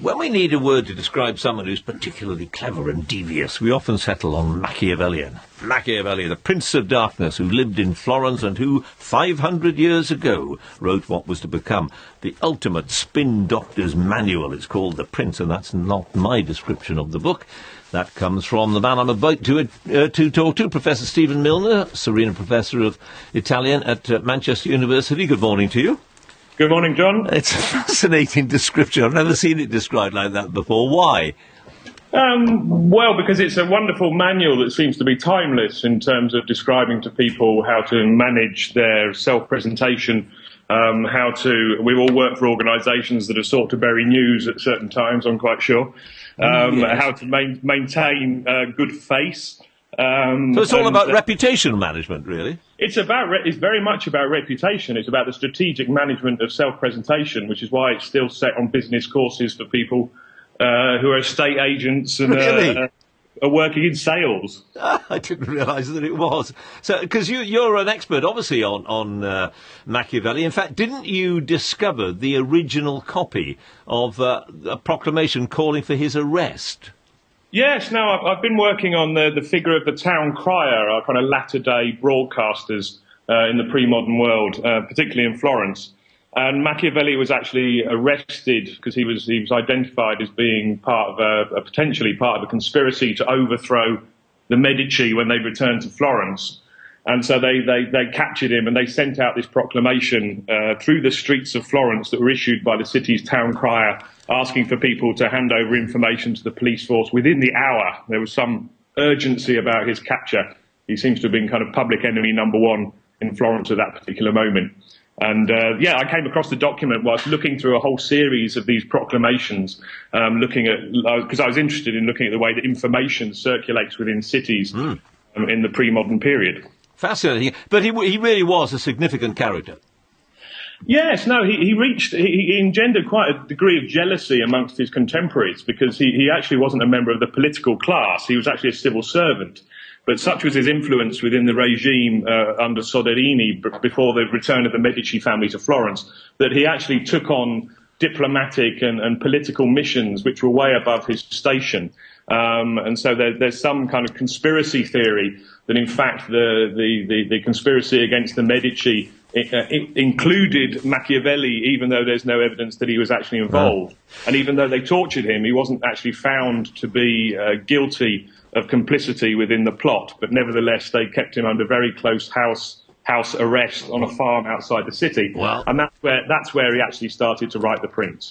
When we need a word to describe someone who's particularly clever and devious, we often settle on Machiavelli, the Prince of Darkness, who lived in Florence and who, 500 years ago, wrote what was to become the ultimate spin doctor's manual. It's called The Prince, and that's not my description of the book. That comes from the man I'm about to talk to, Professor Stephen Milner, Serena Professor of Italian at Manchester University. Good morning to you. Good morning, John. It's a fascinating description. I've never seen it described like that before. Why? Well, because it's a wonderful manual that seems to be timeless in terms of describing to people how to manage their self-presentation, we all work for organisations that are sought to bury news at certain times, I'm quite sure, Yes. how to maintain good face. So it's all about reputation management, really? It's very much about reputation. It's about the strategic management of self-presentation, which is why it's still set on business courses for people who are estate agents and Really? are working in sales. I didn't realise that it was. So, because you're an expert, obviously, on Machiavelli. In fact, didn't you discover the original copy of a proclamation calling for his arrest? Yes, no, I've been working on the figure of the town crier, our kind of latter-day broadcasters in the pre-modern world, particularly in Florence. And Machiavelli was actually arrested because he was identified as being potentially part of a conspiracy to overthrow the Medici when they returned to Florence. And so they captured him and they sent out this proclamation through the streets of Florence that were issued by the city's town crier, asking for people to hand over information to the police force within the hour. There was some urgency about his capture. He seems to have been kind of public enemy number one in Florence at that particular moment. And I came across the document whilst looking through a whole series of these proclamations, because I was interested in looking at the way that information circulates within cities in the pre-modern period. Fascinating. But he really was a significant character. Yes, no, he engendered quite a degree of jealousy amongst his contemporaries because he actually wasn't a member of the political class. He was actually a civil servant. But such was his influence within the regime under Soderini before the return of the Medici family to Florence that he actually took on diplomatic and political missions which were way above his station. And so there's some kind of conspiracy theory that, in fact, the conspiracy against the Medici included Machiavelli, even though there's no evidence that he was actually involved. And even though they tortured him, he wasn't actually found to be guilty of complicity within the plot. But nevertheless, they kept him under very close house arrest on a farm outside the city. Wow. And that's where he actually started to write The Prince.